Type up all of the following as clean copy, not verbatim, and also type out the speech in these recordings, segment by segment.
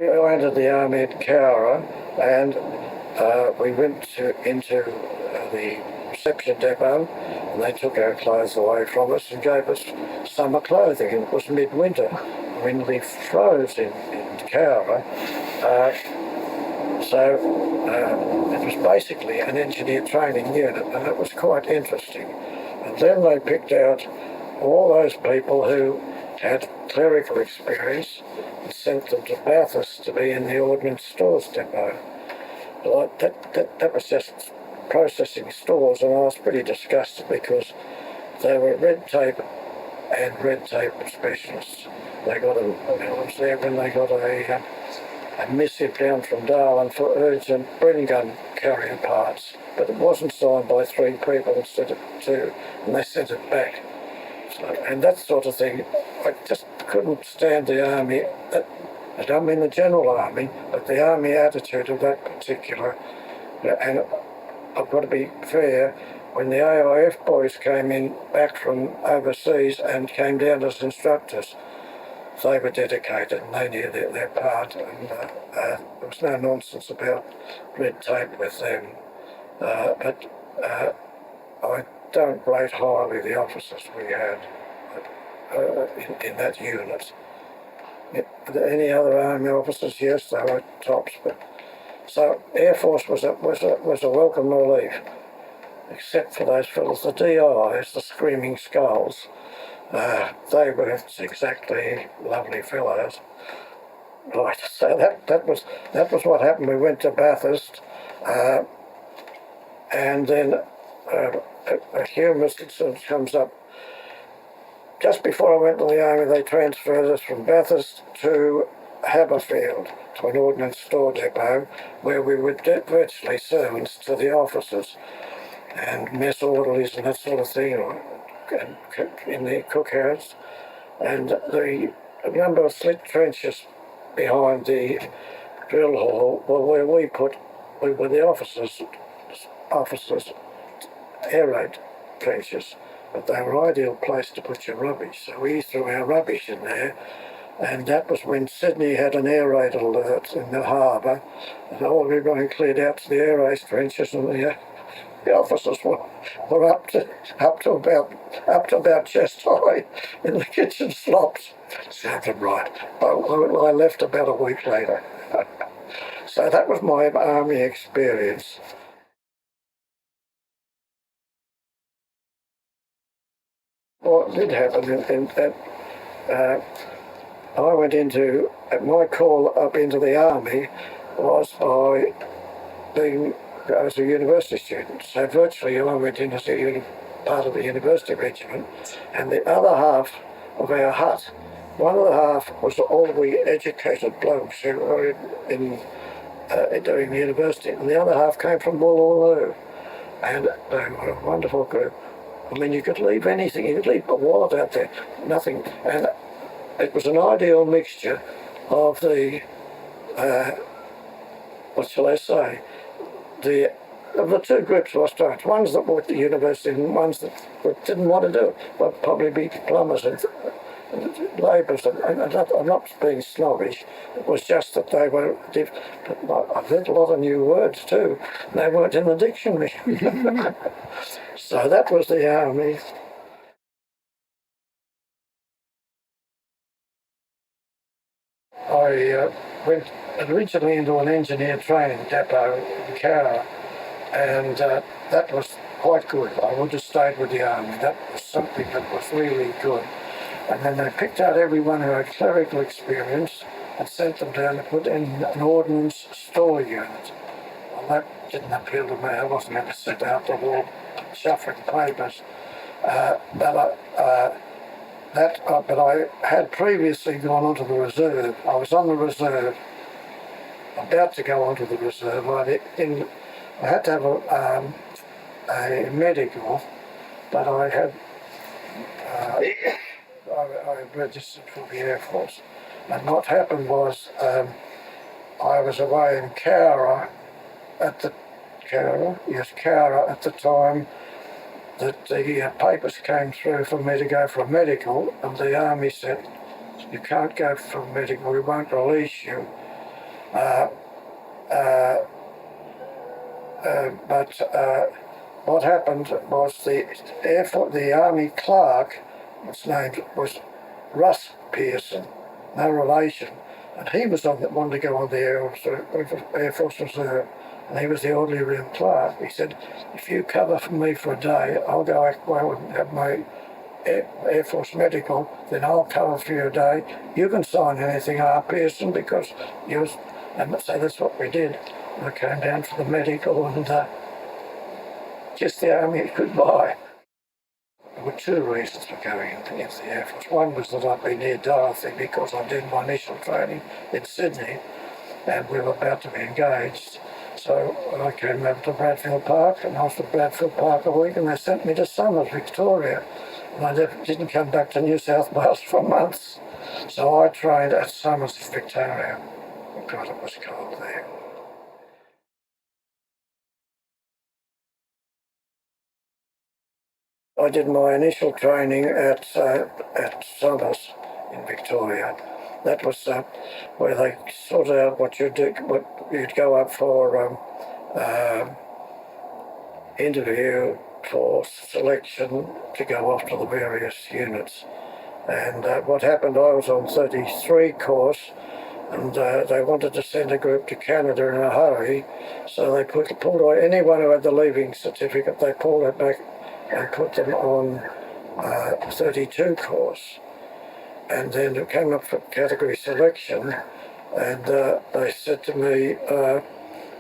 I entered the army at Cowra, and we went into the reception depot, and they took our clothes away from us and gave us summer clothing. And it was midwinter. We nearly froze in Cowra. It was basically an engineer training unit, and it was quite interesting. And then they picked out all those people who had clerical experience and sent them to Bathurst to be in the Ordnance Stores depot. But that was just processing stores, and I was pretty disgusted because they were red tape specialists. They got I was there when they got a missive down from Darwin for urgent Bren gun carrier parts, but it wasn't signed by 3 people instead of 2, and they sent it back. So, and that sort of thing, I just couldn't stand the army. I don't mean the general army, but the army attitude of that particular. And I've got to be fair, when the AIF boys came in back from overseas and came down as instructors, they were dedicated and they knew their part, and there was no nonsense about red tape with them. But I don't rate highly the officers we had in that unit. Any other army officers? Yes, they were tops. But so Air Force was a welcome relief, except for those fellas, the DIs, the Screaming Skulls. They weren't exactly lovely fellows. Right, so that was what happened. We went to Bathurst, and then a humorous incident comes up. Just before I went to the army, they transferred us from Bathurst to Haberfield, to an ordnance store depot, where we were virtually servants to the officers and mess orderlies and that sort of thing, in the cookhouse. And the number of slit trenches behind the drill hall were where we were the officers' air raid trenches, but they were ideal place to put your rubbish. So we threw our rubbish in there, and that was when Sydney had an air raid alert in the harbour, and all everybody cleared out to the air raid trenches, and the officers were up to about chest high in the kitchen slops. Sounded right. I left about a week later. So that was my army experience. What did happen in that I went into, my call up into the army was by being as a university student. So virtually I went in as a part of the university regiment, and the other half of our hut, one of the half was all the educated blokes who were doing the university, and the other half came from Woolloomooloo, and they were a wonderful group. I mean, you could leave anything, you could leave a wallet out there, nothing, and it was an ideal mixture of the, what shall I say, of the 2 groups of Australians, ones that were at the university and ones that didn't want to do it, but probably be plumbers and labourers. And I'm not being snobbish, it was just that they were, I've learned a lot of new words too, and they weren't in the dictionary. So that was the army. I went originally into an engineer training depot in Cowra, and that was quite good. I would have stayed with the army. That was something that was really good. And then they picked out everyone who had clerical experience and sent them down to put in an ordnance store unit. Well, that didn't appeal to me. I wasn't going to sit out the wall shuffling papers. But I had previously gone onto the reserve. I was on the reserve, about to go onto the reserve. I had to have a medical, but I registered for the Air Force. And what happened was I was away in Cowra at the time that the papers came through for me to go for a medical, and the army said, you can't go for a medical, we won't release you Uh, uh, but what happened was the Army clerk was Russ Pearson, no relation, and he was on that wanted to go on the Air Force Reserve, and he was the orderly room clerk. He said, "If you cover for me for a day, I'll go and have my Air Force medical, then I'll cover for you a day. You can sign anything, R. Pearson, because you was," and so that's what we did. I came down for the medical and just the Army goodbye. There were two reasons for going into the Air Force. One was that I'd been near Dorothy because I did my initial training in Sydney and we were about to be engaged. So I came over to Bradfield Park and I was at Bradfield Park a week and they sent me to Somers, Victoria. And I didn't come back to New South Wales for months. So I trained at Somers, Victoria. Oh God, it was cold there. I did my initial training at Somers in Victoria. That was where they sorted out what you'd go up for interview for selection to go off to the various units. And what happened, I was on 33 course and they wanted to send a group to Canada in a hurry, so they pulled away anyone who had the leaving certificate, they pulled it back and put them on 32 course. And then it came up for category selection and they said to me,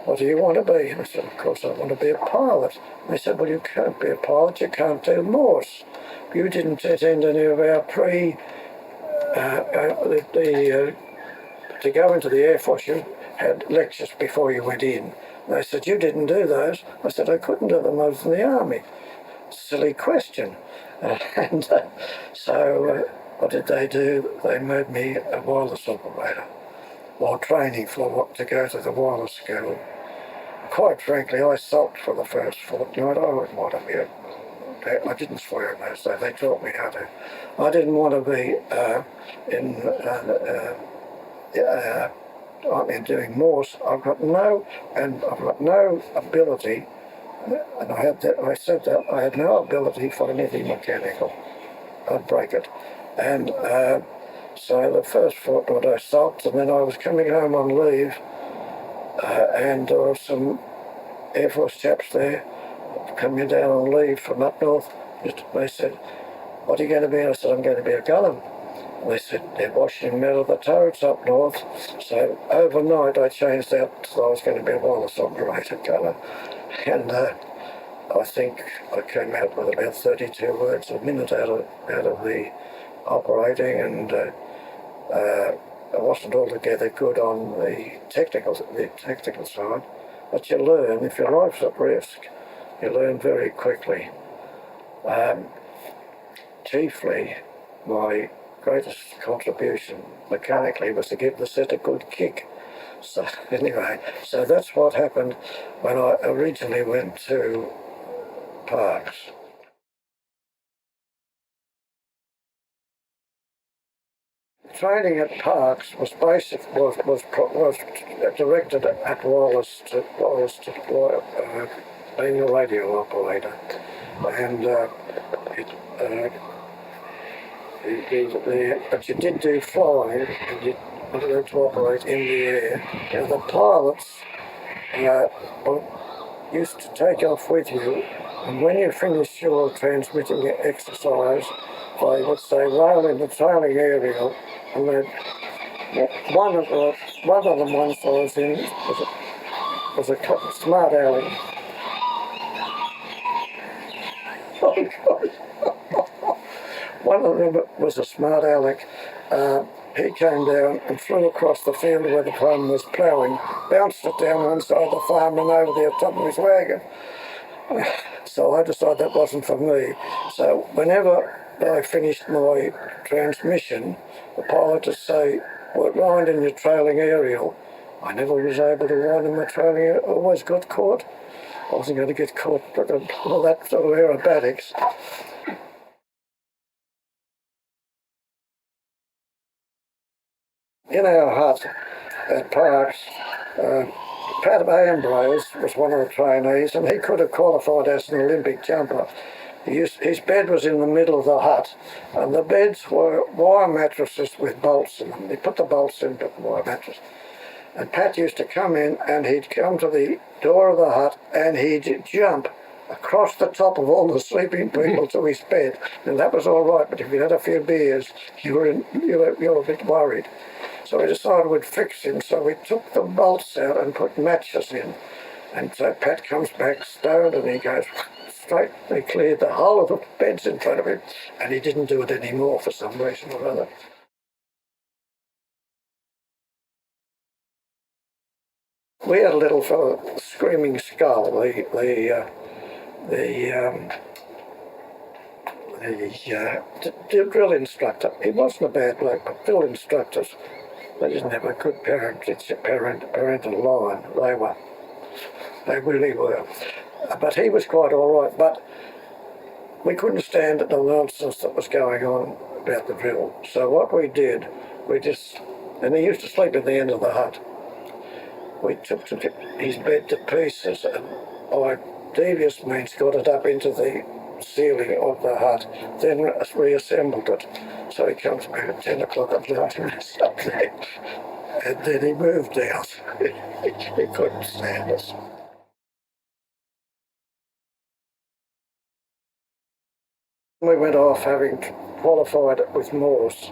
"What do you want to be?" And I said, "Of course I want to be a pilot." And they said, "Well, you can't be a pilot, you can't do Morse. You didn't attend any of our to go into the Air Force, you had lectures before you went in." And they said, "You didn't do those." I said, "I couldn't do them, I was in the Army." Silly question. And so what did they do? They made me a wireless operator while training to go to the wireless school. Quite frankly, I sulked for the first fortnight. I wouldn't want to be I didn't swear in those days. They taught me how to. I didn't want to be doing Morse. I've got no ability, and I said that I had no ability for anything mechanical. I'd break it. And so the first fortnight I sulked, and then I was coming home on leave, and there were some Air Force chaps there coming down on leave from up north. They said, "What are you going to be?" And I said, "I'm going to be a gunner." And they said, "They're washing metal the turrets up north." So overnight I changed out, so I was going to be a wireless operator gunner. And I think I came out with about 32 words a minute out of the operating, and I wasn't altogether good on the technical side. But you learn, if your life's at risk, you learn very quickly. Chiefly, my greatest contribution mechanically was to give the set a good kick. So anyway, so that's what happened when I originally went to Parkes. Training at Parkes was directed at wireless to being a radio operator, and but you did do flying, and you learned to operate in the air. Now the pilots used to take off with you, and when you finished your transmitting exercise, they would say rail in the trailing aerial, and one of the ones I was in was a smart aleck. Oh God. One of them was a smart aleck. He came down and flew across the field where the farm was ploughing, bounced it down one side of the farm and over the top of his wagon. So I decided that wasn't for me. So whenever I finished my transmission, the pilot would say, "Well, wind in your trailing aerial." I never was able to wind in my trailing aerial. I always got caught. I wasn't going to get caught, but all that sort of aerobatics. In our hut, at Parkes, Pat Ambrose was one of the trainees, and he could have qualified as an Olympic jumper. His bed was in the middle of the hut, and the beds were wire mattresses with bolts in them. He put the bolts in, but the wire mattress. And Pat used to come in, and he'd come to the door of the hut, and he'd jump across the top of all the sleeping people to his bed. And that was all right, but if you had a few beers, you were a bit worried. So we decided we'd fix him, so we took the bolts out and put matches in. And so Pat comes back stoned, and he goes straight. He cleared the whole of the beds in front of him, and he didn't do it anymore for some reason or other. We had a little fellow, Screaming Skull, the drill instructor. He wasn't a bad bloke, but drill instructors, they didn't have a good parental line. They really were. But he was quite all right. But we couldn't stand the nonsense that was going on about the drill. So what we did, and he used to sleep at the end of the hut. We took his bed to pieces, and by devious means got it up into the ceiling of the hut, then reassembled it. So he comes back at 10 o'clock at night and it's up there. And then he moved out. He couldn't stand us. We went off, having qualified with Morse.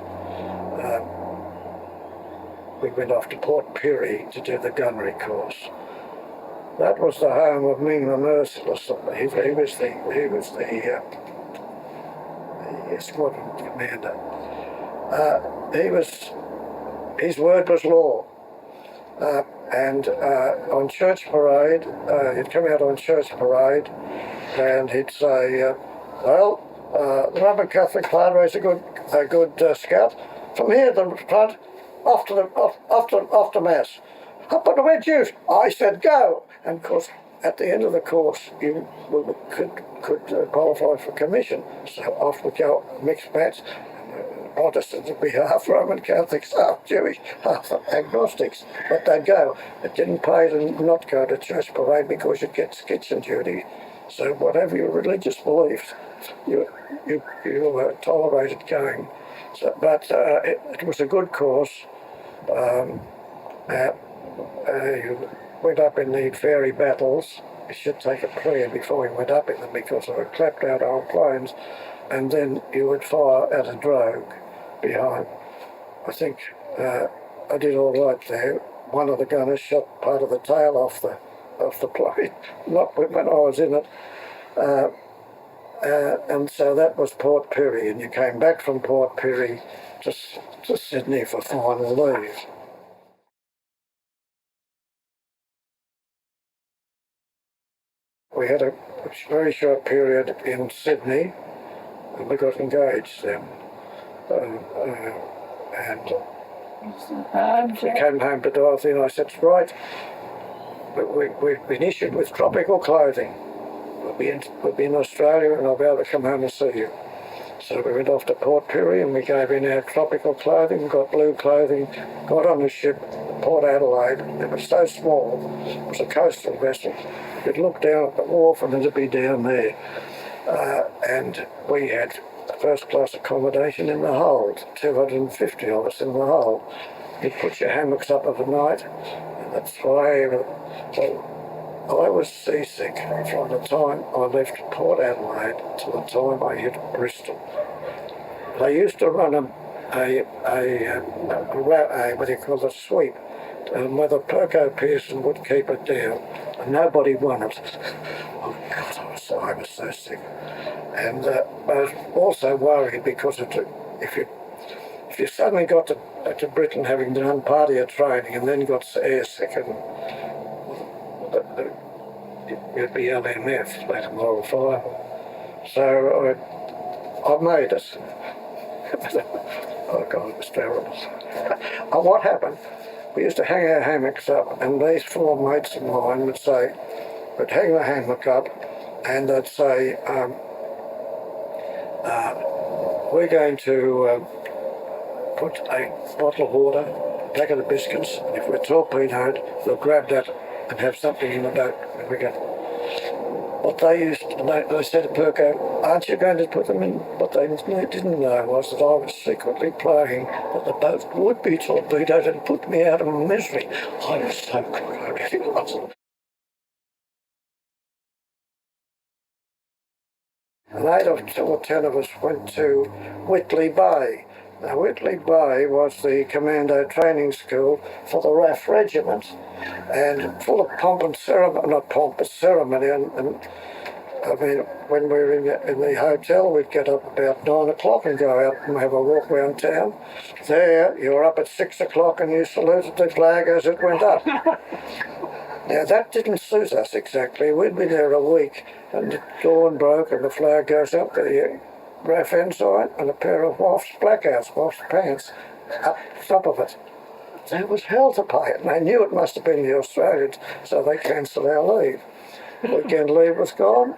We went off to Port Pirie to do the gunnery course. That was the home of Ming the Merciless. He was the squadron commander. His word was law. And on church parade, he'd come out on church parade, and he'd say, the Roman Catholic Padre is a good scout. From here to the front, after Mass. Up on the red juice. I said go. And of course, at the end of the course, you could qualify for commission. So off would go mixed match. Protestants would be half Roman Catholics, half Jewish, half agnostics. But they'd go. It didn't pay to not go to church parade because you'd get kitchen duty. So whatever your religious beliefs, you tolerated going. So, but it was a good course. You went up in the fairy battles. You should take a prayer before you went up in them because they were clapped out old planes, and then you would fire at a drogue behind. I think I did all right there. One of the gunners shot part of the tail off the plane, not when I was in it. And so that was Port Pirie, and you came back from Port Pirie to Sydney for final leave. We had a very short period in Sydney, and we got engaged then. And we came home to Dorothy, and I said, right, we've been issued with tropical clothing. We'll be in Australia, and I'll be able to come home and see you. So we went off to Port Pirie, and we gave in our tropical clothing, got blue clothing, got on the ship, Port Adelaide. It was so small. It was a coastal vessel. You'd look down at the wharf and it'd be down there. And we had first-class accommodation in the hold, 250 of us in the hold. You'd put your hammocks up overnight, and that's why I was seasick from the time I left Port Adelaide to the time I hit Bristol. They used to run a what do you call it, sweep, whether Perko Pearson would keep it down, and nobody won it. Oh God, I was so sick, and I was also worried because if you suddenly got to Britain having done part of your training and then got airsick, and you'd be LMF, latent moral fibre. So I made it. Oh God, it was terrible. And what happened? We used to hang our hammocks up, and these four mates of mine would hang the hammock up, and they'd say, we're going to put a bottle of water, a packet of biscuits, and if we're torpedoed, we'll grab that and have something in the boat when we get. What they said to Perko, aren't you going to put them in? What they didn't know was that I was secretly praying that the boat would be torpedoed and put me out of misery. I was so good, I really was. And 8 or 10 of us went to Whitley Bay. Now, Whitley Bay was the commando training school for the RAF regiment, and full of pomp and ceremony, not pomp, but ceremony. And I mean, when we were in the hotel, we'd get up about 9 o'clock and go out and have a walk around town. There, you were up at 6 o'clock and you saluted the flag as it went up. Now, that didn't suit us exactly. We'd been there a week, and the dawn broke and the flag goes up, the RAF ensign and a pair of WAF's blackouts, WAF's pants, up top of it. There was hell to pay, and they knew it must have been the Australians, so they cancelled our leave. Weekend leave was gone.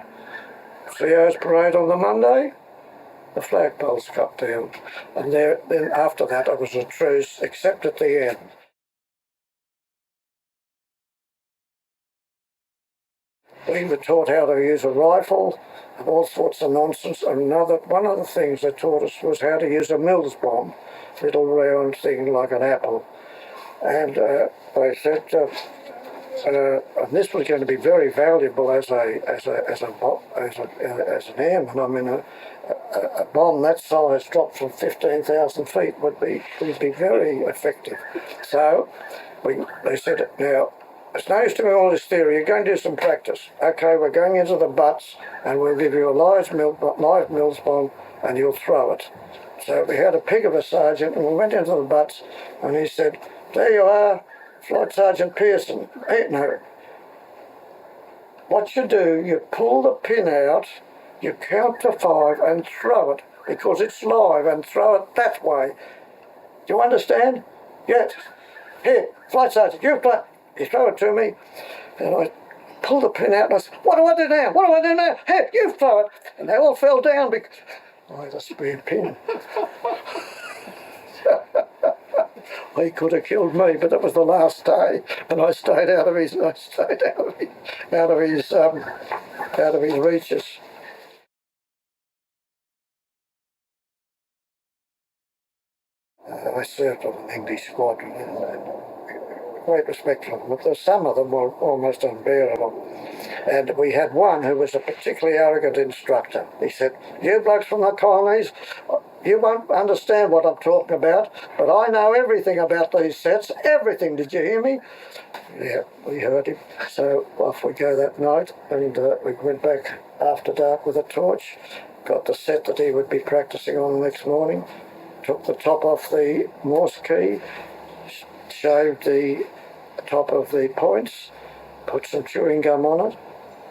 CO's parade on the Monday, the flagpoles cut down. And then after that, it was a truce, except at the end. We were taught how to use a rifle and all sorts of nonsense. And one of the things they taught us was how to use a Mills bomb, little round thing like an apple. And they said, and this was going to be very valuable as an airman. I mean, a bomb that size dropped from 15,000 feet would be very effective. So they said, now, it's no use to me all this theory, you're going to do some practice. Okay, we're going into the butts and we'll give you a live Mills bomb and you'll throw it. So we had a pig of a sergeant and we went into the butts and he said, there you are, Flight Sergeant Pearson. Hey, no. What you do, you pull the pin out, you count to 5 and throw it because it's live and throw it that way. Do you understand? Yes. Here, Flight Sergeant, you throw it to me, and I pulled the pin out and I said, what do I do now? What do I do now? Here, you throw it. And they all fell down because I had a spare pin. He could have killed me, but it was the last day, and I stayed out of his reaches. I served on an English squadron, and great respect for them, but some of them were almost unbearable. And we had one who was a particularly arrogant instructor. He said, you blokes from the colonies, you won't understand what I'm talking about, but I know everything about these sets. Everything, did you hear me? Yeah, we heard him. So off we go that night, and we went back after dark with a torch, got the set that he would be practicing on the next morning, took the top off the Morse key, shaved the top of the points, put some chewing gum on it,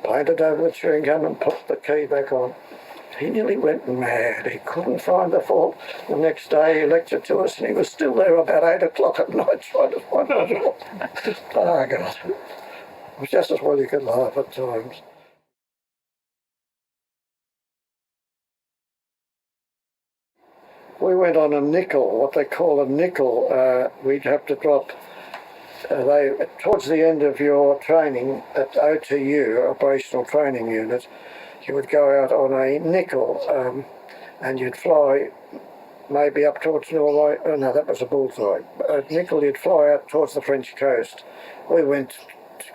painted over the chewing gum and put the key back on. He nearly went mad. He couldn't find the fault. The next day he lectured to us and he was still there about 8 o'clock at night trying to find the fault. Oh, God. It was just as well you could laugh at times. We went on a nickel, what they call a nickel. We'd have to drop towards the end of your training at OTU, Operational Training Unit, you would go out on a nickel and you'd fly maybe up towards Norway. Oh no, that was a bullseye. At nickel you'd fly out towards the French coast. We went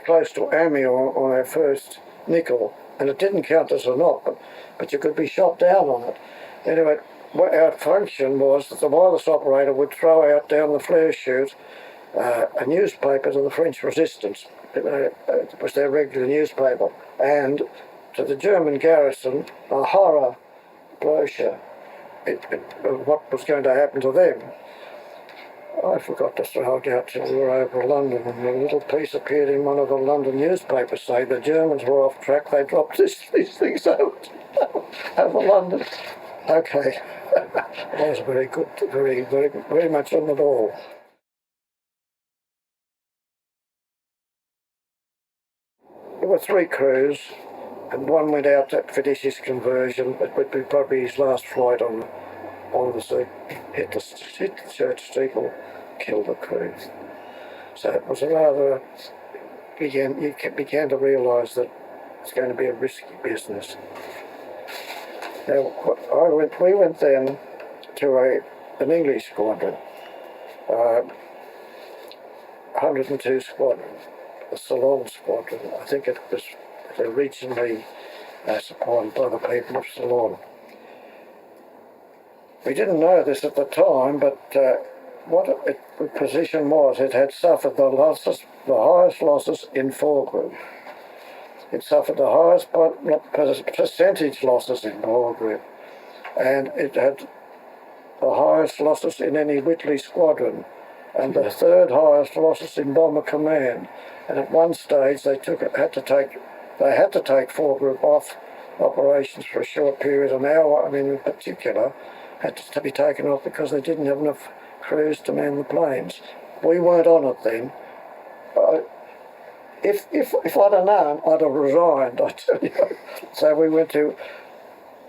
close to Amiens on our first nickel, and it didn't count as a knock, but you could be shot down on it. Anyway, what our function was that the wireless operator would throw out down the flare chute a newspaper to the French resistance. It was their regular newspaper. And to the German garrison, a horror brochure of what was going to happen to them. I forgot to throw it out till we were over London, and a little piece appeared in one of the London newspapers saying the Germans were off track, they dropped these things over London. Okay, that was very good, very much on the ball. There were 3 crews, and one went out to finish his conversion. It would be probably his last flight on on the seat, hit the church steeple, killed the crew. So it was a rather, you began to realise that it's going to be a risky business. Now, we went then to an English squadron, 102 Squadron, the Ceylon Squadron. I think it was originally supported by the people of Ceylon. We didn't know this at the time, but what its position was, it had suffered the highest losses in Boer Group. It suffered the highest percentage losses in Boer Group, and it had the highest losses in any Whitley squadron, and the third highest losses in Bomber Command. And at one stage they had to take Boer Group off operations for a short period. An hour, I mean, in particular, had to be taken off because they didn't have enough crews to man the planes. We weren't on it then. If I'd have known, I'd have resigned, I tell you. So we went to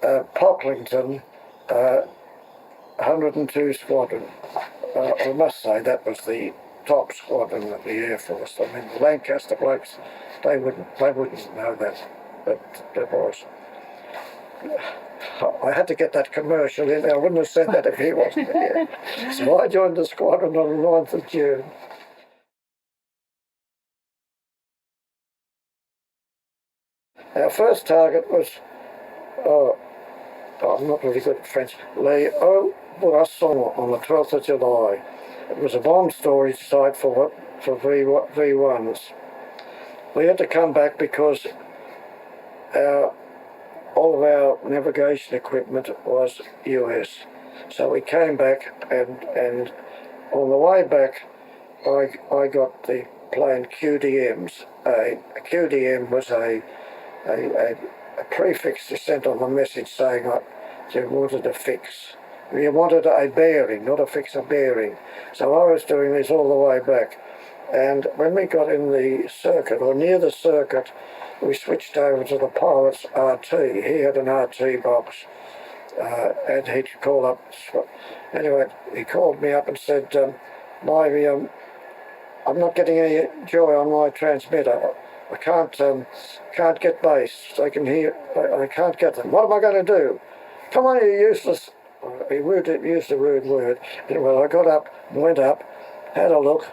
Pocklington, 102 Squadron. I must say that was the top squadron of the Air Force. I mean, the Lancaster blokes, they wouldn't know that, but it was. I had to get that commercial in. I wouldn't have said that if he wasn't here. So I joined the squadron on the 9th of June. Our first target was, I'm not really good at French, Les Hauts-Boissons on the 12th of July. It was a bomb storage site for V1s. We had to come back because all of our navigation equipment was US. So we came back, and on the way back I got the plane QDMs. A QDM was a prefix to send on the message saying you wanted a fix. You wanted a bearing, not a fix, a bearing. So I was doing this all the way back. And when we got in the circuit, or near the circuit, we switched over to the pilot's RT. He had an RT box, and he'd call up. Anyway, he called me up and said, I'm not getting any joy on my transmitter. I can't get base. I can hear. I can't get them. What am I going to do? Come on, you useless. He used a rude word. Anyway, I got up, went up, had a look,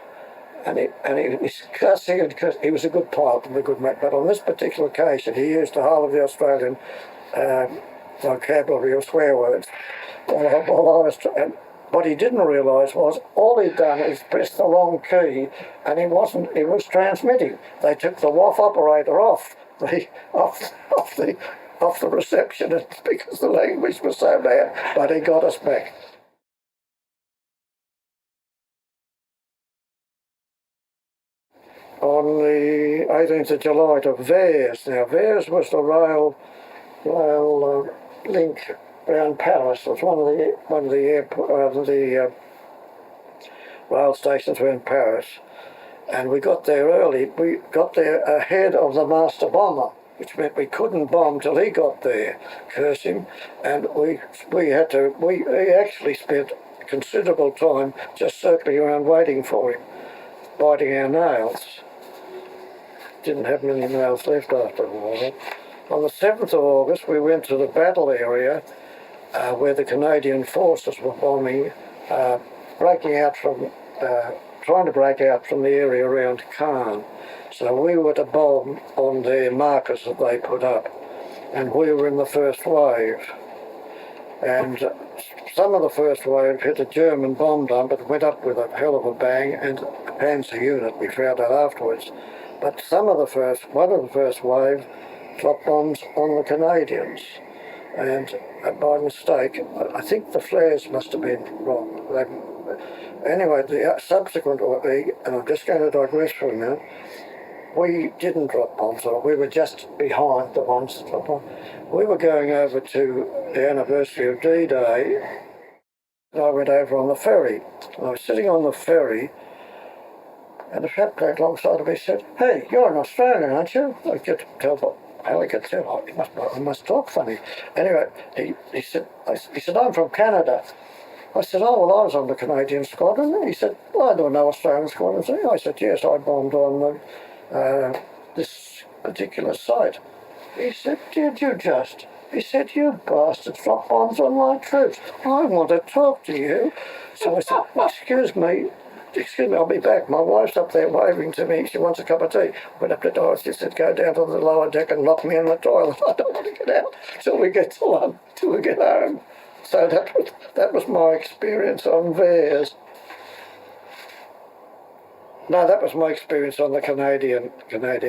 and he's cussing, and he was a good pilot and a good mate. But on this particular occasion, he used the whole of the Australian vocabulary of swear words. And what he didn't realise was all he'd done is press the wrong key, and he was transmitting. They took the WAF operator off the reception because the language was so bad, but he got us back. On the 18th of July to Vares. Now, Vares was the rail link around Paris. It was one of the rail stations around Paris, and we got there early. We got there ahead of the master bomber, which meant we couldn't bomb till he got there. Curse him! And we actually spent considerable time just circling around waiting for him, biting our nails. Didn't have many nails left after a while. On the 7th of August, we went to the battle area where the Canadian forces were bombing, trying to break out from the area around Caen. So we were to bomb on their markers that they put up, and we were in the first wave. And some of the first wave hit a German bomb dump. It went up with a hell of a bang, and a Panzer unit, we found out afterwards. But one of the first wave dropped bombs on the Canadians, and by mistake, I think the flares must have been wrong. Anyway, the subsequent, and I'm just going to digress for a minute, we didn't drop bombs on it. We were just behind the ones that dropped bombs. We were going over to the anniversary of D-Day, and I went over on the ferry. And I was sitting on the ferry, and a chap came alongside of me and said, "Hey, you're an Australian, aren't you?" I get to tell how he could tell. I must talk funny. Anyway, he said, I'm from Canada. I said, oh, well, I was on the Canadian squadron. He said, well, I don't know Australian squadron. I said, yes, I bombed on this particular site. He said, did you just? He said, you bastards drop bombs on my troops. I want to talk to you. So I said, excuse me, I'll be back. My wife's up there waving to me. She wants a cup of tea. I went up the door. She said, go down to the lower deck and lock me in the toilet. I don't want to get out till we get home. So that was my experience on theirs. No, that was my experience on the Canadian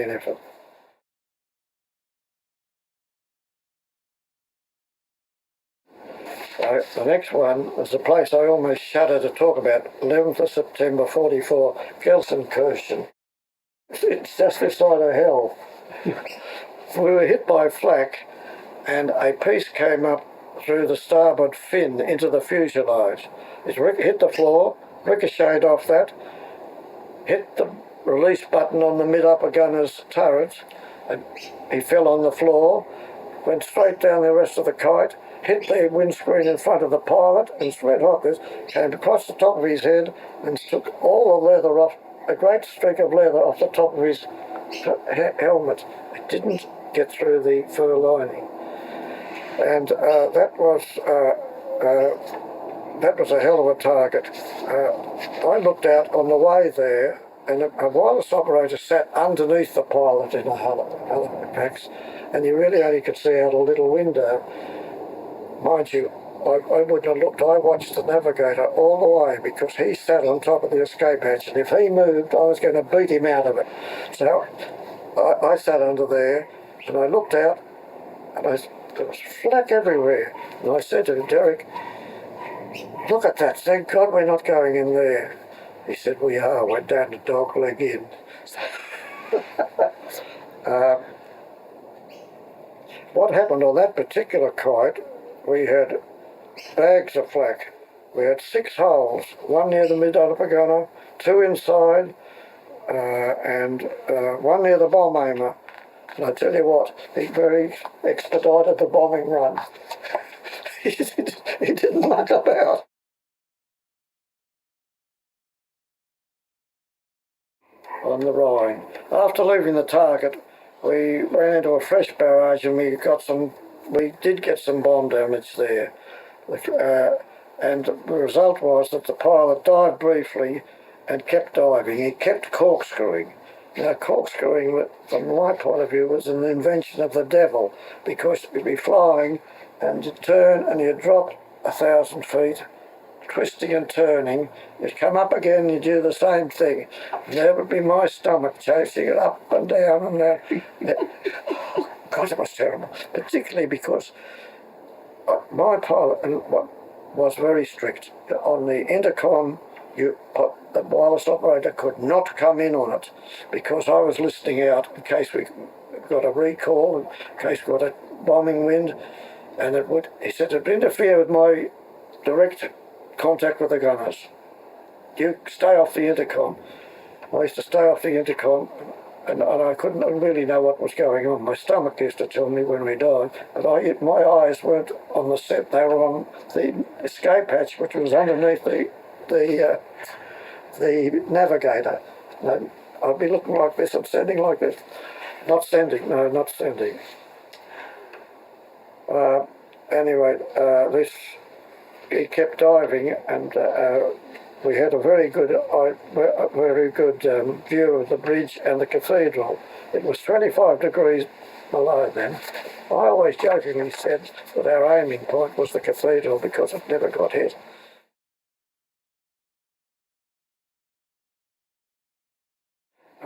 effort. The next one was a place I almost shudder to talk about, 11th of September 44, Gelsenkirchen. It's just this side of hell. We were hit by flak and a piece came up through the starboard fin into the fuselage. It hit the floor, ricocheted off that, hit the release button on the mid-upper gunner's turret, and he fell on the floor, went straight down the rest of the kite, hit the windscreen in front of the pilot, and red hot this, came across the top of his head and took all the leather off, a great streak of leather off the top of his helmet. It didn't get through the fur lining. And that was a hell of a target. I looked out on the way there, and a wireless operator sat underneath the pilot in a halifax, and you really only could see out a little window. Mind you, I wouldn't have looked. I watched the navigator all the way because he sat on top of the escape hatch, and if he moved, I was going to beat him out of it. So I sat under there, and I looked out, and there was flak everywhere. And I said to him, Derek, look at that, thank God we're not going in there. He said, we are, went down to Dogleg Inn. What happened on that particular kite, we had bags of flak. We had 6 holes, one near the mid-upper gunner, 2 inside, and one near the bomb aimer. And I tell you what, he very expedited the bombing run. He didn't muck about. On the Rhine. After leaving the target, we ran into a fresh barrage and we did get some bomb damage there. And the result was that the pilot dived briefly and kept diving. He kept corkscrewing. Now, corkscrewing, from my point of view, was an invention of the devil, because you'd be flying and you'd turn and you'd drop 1,000 feet, twisting and turning. You'd come up again, you'd do the same thing. And there would be my stomach chasing it up and down and down. Oh, God, it was terrible, particularly because my pilot was very strict. On the intercom, the wireless operator could not come in on it because I was listening out in case we got a recall, in case we got a bombing wind, and he said it would interfere with my direct contact with the gunners. You stay off the intercom. I used to stay off the intercom, and I couldn't really know what was going on. My stomach used to tell me when we died, but my eyes weren't on the set, they were on the escape hatch, which was underneath the navigator. I'd be looking like this, I'm sending like this. Not sending. Anyway, he kept diving, and we had a very good view of the bridge and the cathedral. It was 25 degrees below then. I always jokingly said that our aiming point was the cathedral because it never got hit.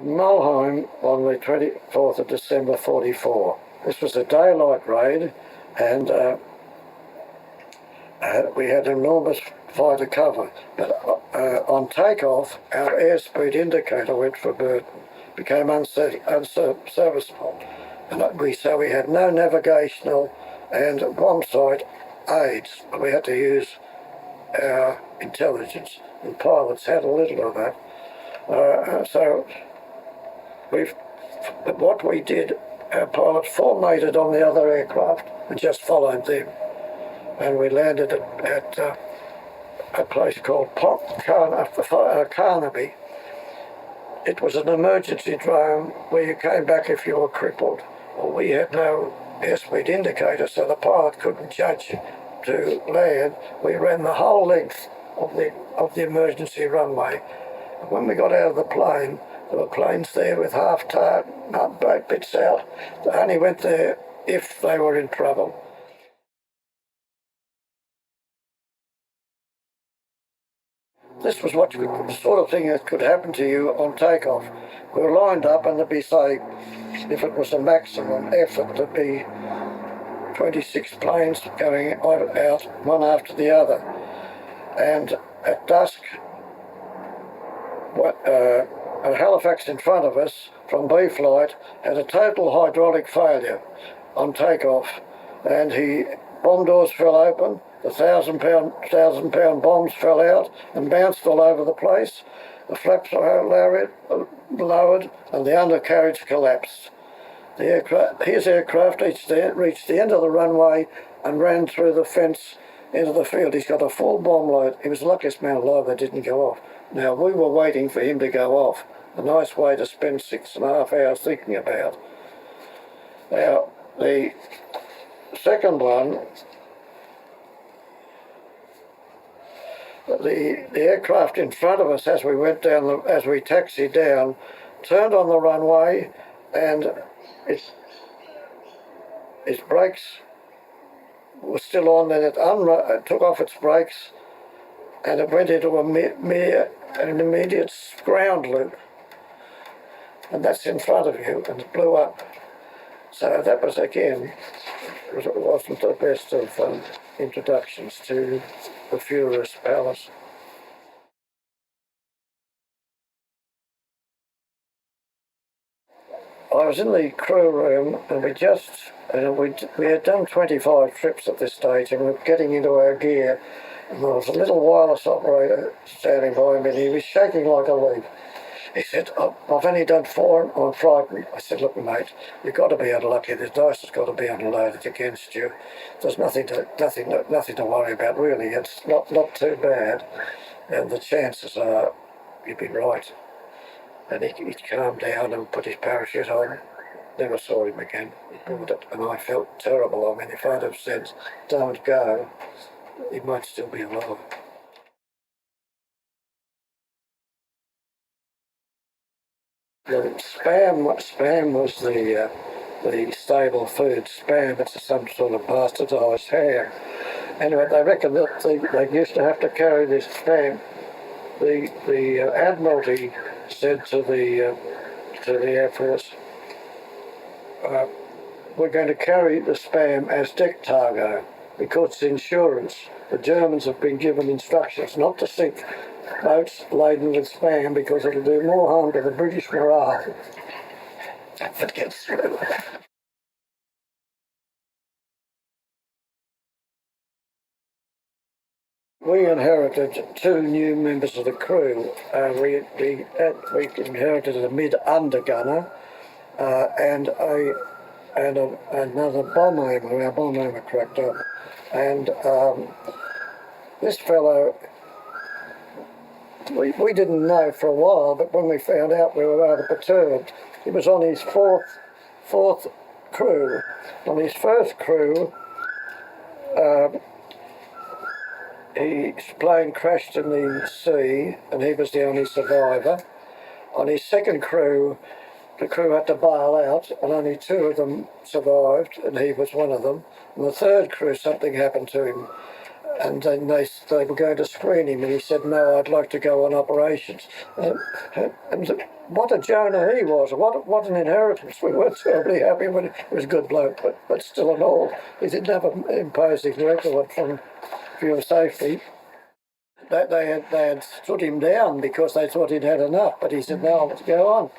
Mulholland on the 24th of December 44. This was a daylight raid, and we had enormous fighter cover, but on takeoff our airspeed indicator went for burden, became unserviceable, and so we had no navigational and bomb sight aids. We had to use our intelligence, and pilots had a little of that. So what we did our pilots formated on the other aircraft and just followed them. And we landed at a place called Carnaby. It was an emergency drone where you came back if you were crippled. Well, we had no airspeed indicator, so the pilot couldn't judge to land. We ran the whole length of the emergency runway. And when we got out of the plane, there were planes there with half-tart, boat bits out. They only went there if they were in trouble. This was the sort of thing that could happen to you on takeoff. We were lined up and there'd be, say, if it was a maximum effort, there'd be 26 planes going out, one after the other. And at dusk, a Halifax in front of us from B flight had a total hydraulic failure on takeoff, and bomb doors fell open. The 1,000-pound bombs fell out and bounced all over the place. The flaps were lowered and the undercarriage collapsed. His aircraft reached the end of the runway and ran through the fence into the field. He's got a full bomb load. He was the luckiest man alive that didn't go off. Now, we were waiting for him to go off. A nice way to spend 6.5 hours thinking about. Now, the second one, the aircraft in front of us as we taxied down, turned on the runway, and its brakes were still on. Then it took off its brakes, and it went into an immediate ground loop, and that's in front of you, and it blew up. So that was, again, it wasn't the best of introductions to the Furious Palace. I was in the crew room, and we had done 25 trips at this stage, and we were getting into our gear, and there was a little wireless operator standing by me, and he was shaking like a leaf. He said, I've only done 4 and I'm frightened. I said, look, mate, you've got to be unlucky. The dice has got to be unloaded against you. There's nothing to worry about, really. It's not too bad. And the chances are you'd be right. And he calmed down and put his parachute on. Never saw him again. He bought it, and I felt terrible. I mean, if I'd have said, don't go, he might still be alive. The spam was the stable food. Spam, it's some sort of bastardised ham. Anyway, they reckon that they used to have to carry this spam. The Admiralty said to the Air Force, we're going to carry the spam as deck cargo because it's insurance. The Germans have been given instructions not to sink boats laden with spam because it'll do more harm to the British morale if it gets through. We inherited 2 new members of the crew. We inherited a mid-undergunner and another bomber. Our bomber cracked up, and this fellow, we didn't know for a while, but when we found out, we were rather perturbed. He was on his fourth crew. On his first crew, his plane crashed in the sea, and he was the only survivor. On his second crew, the crew had to bail out, and only 2 of them survived, and he was one of them. And the third crew, something happened to him, and then they were going to screen him, and he said, no, I'd like to go on operations. And what a Jonah he was, what an inheritance. We weren't terribly happy when he was a good bloke, but still and all, he didn't have an imposing record from view of safety. They had stood him down because they thought he'd had enough, but he said, no, let's go on.